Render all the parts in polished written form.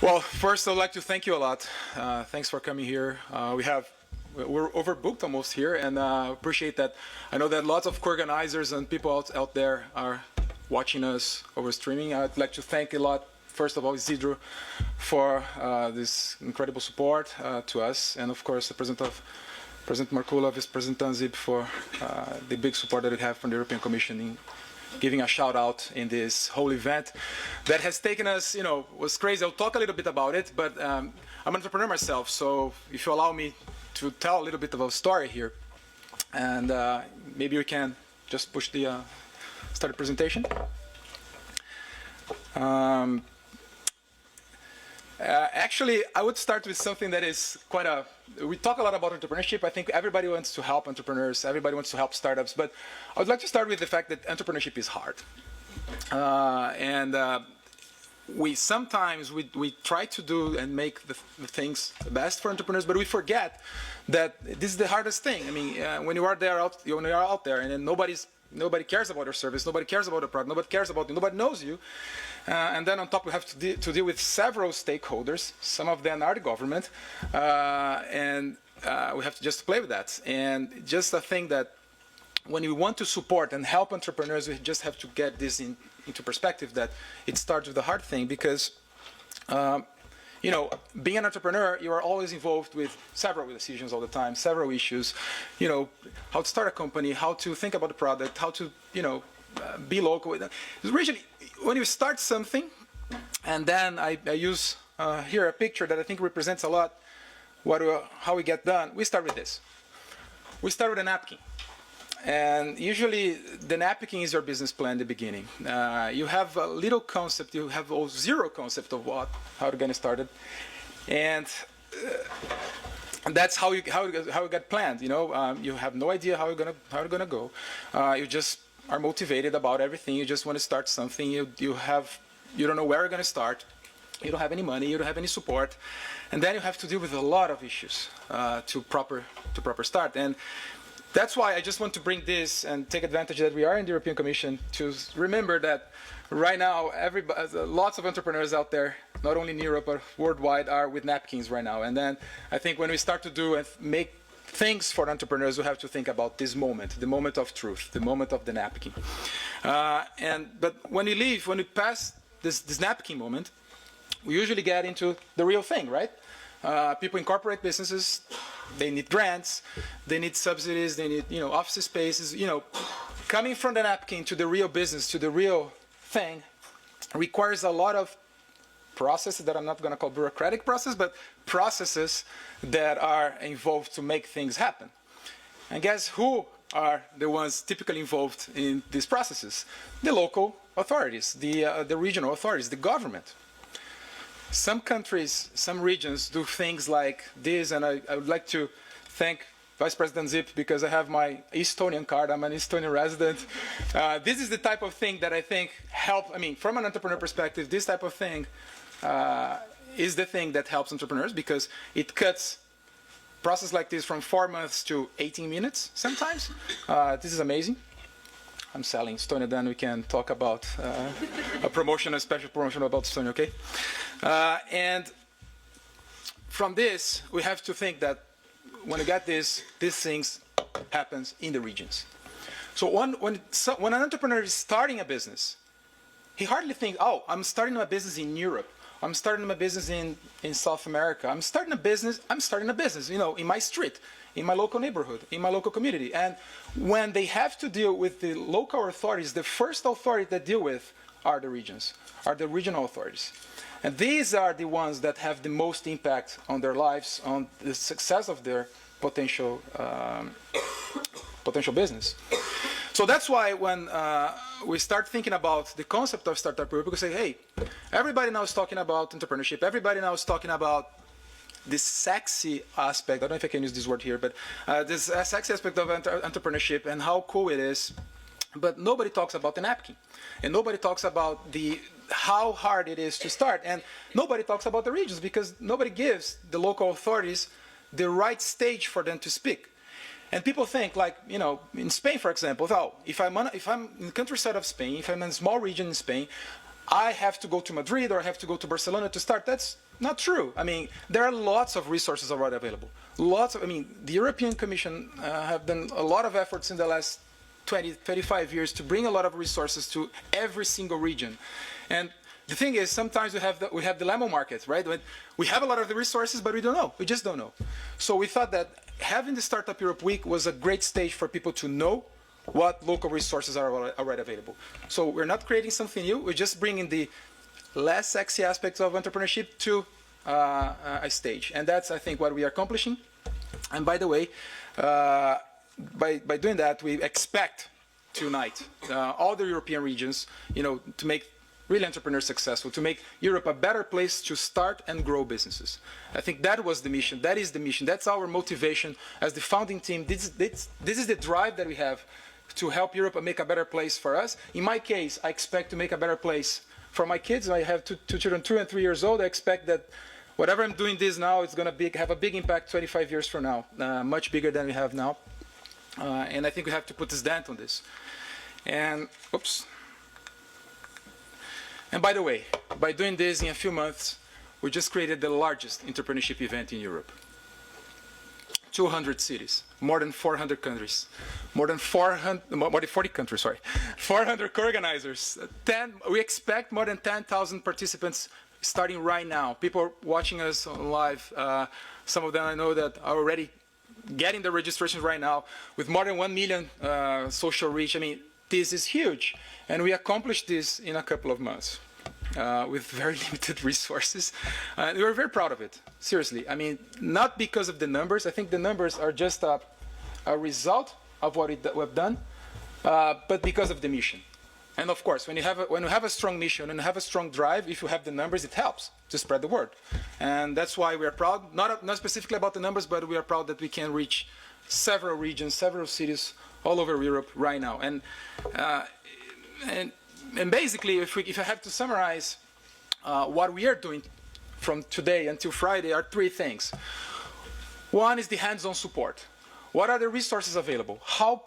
Well, first I'd like to thank you a lot. Thanks for coming here. We're overbooked almost here, and appreciate that. I know that lots of co-organizers and people out there are watching us over streaming. I'd like to thank a lot, first of all, Isidro for this incredible support to us, and of course the President Markula, Vice President Tanzib for the big support that we have from the European Commission in giving a shout out in this whole event that has taken us, was crazy. I'll talk a little bit about it, but I'm an entrepreneur myself, so if you allow me to tell a little bit of a story here, and maybe we can just push the start the presentation. Actually, I would start with something that is we talk a lot about entrepreneurship. I think everybody wants to help entrepreneurs, everybody wants to help startups, but I would like to start with the fact that entrepreneurship is hard. We sometimes try to do and make the things the best for entrepreneurs, but we forget that this is the hardest thing. I mean, when you are out there, and then nobody cares about your service, nobody cares about the product, nobody cares about you, nobody knows you. And then on top, we have to deal with several stakeholders. Some of them are the government, and we have to just play with that. And just a thing that when we want to support and help entrepreneurs, we just have to get this into perspective that it starts with the hard thing, because being an entrepreneur, you are always involved with several decisions all the time, several issues. How to start a company, how to think about the product, how to be local. Originally, when you start something, and then I use here a picture that I think represents a lot how we get done. We start with this. We start with a napkin. And usually the napkin is your business plan in the beginning. You have a little concept, you have zero concept of how to get started. And that's how you get planned. You have no idea how you're gonna go. You just are motivated about everything. You just want to start something. You don't know where you're going to start. You don't have any money. You don't have any support, and then you have to deal with a lot of issues to proper start. And that's why I just want to bring this and take advantage that we are in the European Commission to remember that right now, lots of entrepreneurs out there, not only in Europe but worldwide, are with napkins right now. And then I think when we start to do and make things for entrepreneurs, we have to think about this moment, the moment of truth, the moment of the napkin. But when we pass this napkin moment, we usually get into the real thing, right? People incorporate businesses, they need grants, they need subsidies, they need office spaces. Coming from the napkin to the real business, to the real thing, requires a lot of processes that I'm not going to call bureaucratic process, but processes that are involved to make things happen. And guess who are the ones typically involved in these processes? The local authorities, the regional authorities, the government. Some countries, some regions do things like this, and I would like to thank Vice President Zip, because I have my Estonian card. I'm an Estonian resident. This is the type of thing that I think from an entrepreneur perspective, this type of thing is the thing that helps entrepreneurs, because it cuts process like this from 4 months to 18 minutes sometimes. This is amazing. I'm selling Estonia, then we can talk about a special promotion about Estonia, okay? And from this, we have to think that when you get these things happens in the regions. So when an entrepreneur is starting a business, he hardly thinks, oh, I'm starting my business in Europe. I'm starting my business in South America. I'm starting a business, in my street, in my local neighborhood, in my local community. And when they have to deal with the local authorities, the first authority that deal with are the regions, are the regional authorities. And these are the ones that have the most impact on their lives, on the success of their potential business. So that's why when we start thinking about the concept of Startup Europe, we say, hey, everybody now is talking about entrepreneurship. Everybody now is talking about this sexy aspect. I don't know if I can use this word here, but this sexy aspect of entrepreneurship and how cool it is. But nobody talks about the napkin. And nobody talks about how hard it is to start. And nobody talks about the regions, because nobody gives the local authorities the right stage for them to speak. And people think, like, in Spain, for example, if I'm in the countryside of Spain, if I'm in a small region in Spain, I have to go to Madrid or I have to go to Barcelona to start. That's not true. I mean, there are lots of resources already available. I mean, the European Commission have done a lot of efforts in the last 20, 35 years to bring a lot of resources to every single region. And the thing is, sometimes we have the lemon market, right? We have a lot of the resources, but we don't know. We just don't know. So we thought that having the Startup Europe Week was a great stage for people to know what local resources are already available. So we're not creating something new. We're just bringing the less sexy aspects of entrepreneurship to a stage. And that's, I think, what we are accomplishing. And by the way, by doing that, we expect to unite all the European regions, to make really entrepreneurs successful, to make Europe a better place to start and grow businesses. I think that was the mission. That is the mission. That's our motivation as the founding team. This is the drive that we have to help Europe make a better place for us. In my case, I expect to make a better place for my kids. I have two children, 2 and 3 years old. I expect that whatever I'm doing this now, it's going to have a big impact 25 years from now, much bigger than we have now. And I think we have to put this dent on this. And, oops. And by the way, by doing this in a few months, we just created the largest entrepreneurship event in Europe. 200 cities, more than 400 countries, more than 40 countries, sorry. 400 co-organizers. We expect more than 10,000 participants starting right now. People are watching us on live. Some of them I know that are already getting the registrations right now with more than 1 million social reach. I mean, this is huge. And we accomplished this in a couple of months with very limited resources. We were very proud of it, seriously. I mean, not because of the numbers. I think the numbers are just a result of what we've done, but because of the mission. And of course, when you have a strong mission and have a strong drive, if you have the numbers, it helps to spread the word. And that's why we are proud, not specifically about the numbers, but we are proud that we can reach several regions, several cities all over Europe right now. And basically, if I have to summarize what we are doing from today until Friday are 3 things. One is the hands-on support. What are the resources available? How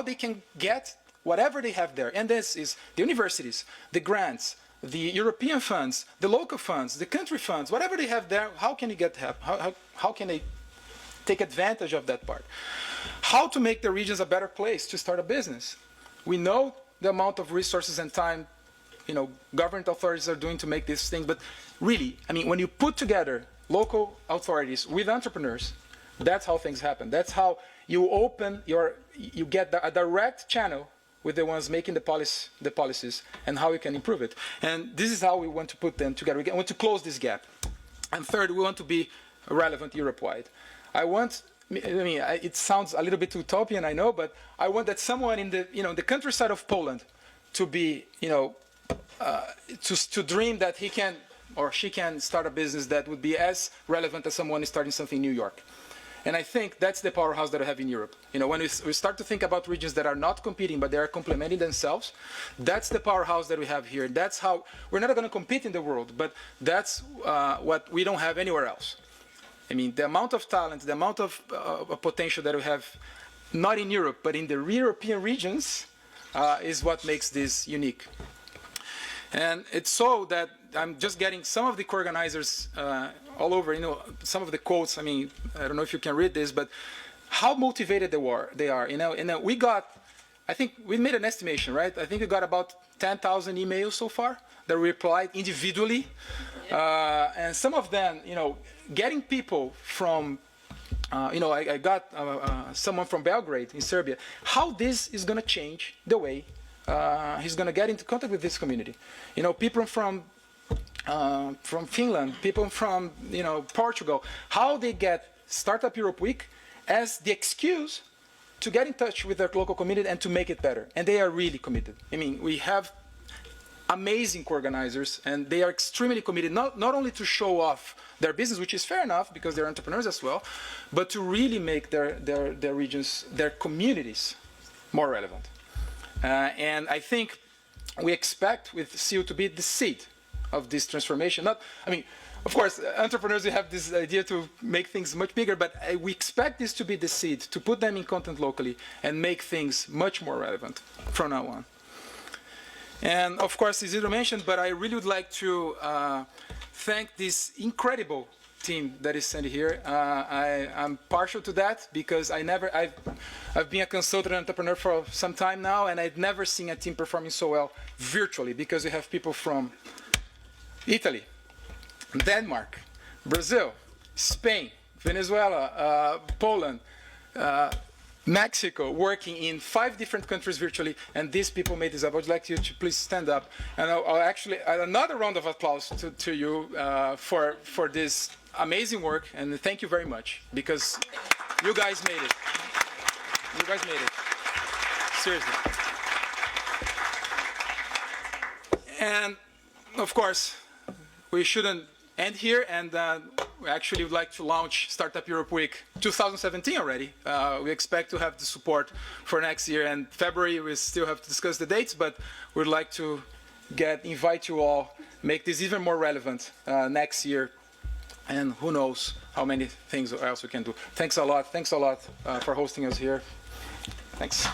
they can get whatever they have there. And this is the universities, the grants, the European funds, the local funds, the country funds, whatever they have there, how can you get help? How can they take advantage of that part? How to make the regions a better place to start a business. We know the amount of resources and time, government authorities are doing to make these things, but really, I mean, when you put together local authorities with entrepreneurs, that's how things happen. That's how you you get a direct channel with the ones making the policies and how you can improve it. And this is how we want to put them together. We want to close this gap. And third, we want to be relevant Europe-wide. It sounds a little bit utopian, I know, but I want that someone in the countryside of Poland to be, to dream that he can or she can start a business that would be as relevant as someone starting something in New York. And I think that's the powerhouse that I have in Europe. When we start to think about regions that are not competing, but they are complementing themselves, that's the powerhouse that we have here. That's how, we're not going to compete in the world, but that's what we don't have anywhere else. I mean, the amount of talent, the amount of potential that we have, not in Europe, but in the European regions, is what makes this unique. And it's so that I'm just getting some of the co-organizers all over, some of the quotes. I mean, I don't know if you can read this, but how motivated they are. And we got, I think we made an estimation, right? I think we got about 10,000 emails so far that replied individually. And some of them, getting people from, I got someone from Belgrade in Serbia. How this is going to change the way he's going to get into contact with this community. People from Finland, people from Portugal, how they get Startup Europe Week as the excuse to get in touch with their local community and to make it better. And they are really committed. I mean, we have amazing co-organizers, and they are extremely committed, not only to show off their business, which is fair enough because they're entrepreneurs as well, but to really make their regions, their communities more relevant. And I think we expect with CU to be the seed of this transformation. Of course, entrepreneurs have this idea to make things much bigger, but we expect this to be the seed, to put them in content locally and make things much more relevant from now on. And of course, it's easy to mention, but I really would like to thank this incredible team that is sent here. I'm partial to that because I've been a consultant and entrepreneur for some time now, and I've never seen a team performing so well virtually, because we have people from Italy, Denmark, Brazil, Spain, Venezuela, Poland, Mexico, working in 5 different countries virtually, and these people made this up. I would like you to please stand up, and I'll actually another round of applause to you for this amazing work, and thank you very much, because you guys made it. You guys made it. Seriously. And of course, we shouldn't end here, and we actually would like to launch Startup Europe Week 2017 already. We expect to have the support for next year, and February we still have to discuss the dates, but we'd like to invite you all, make this even more relevant next year, and who knows how many things else we can do. Thanks a lot for hosting us here. Thanks.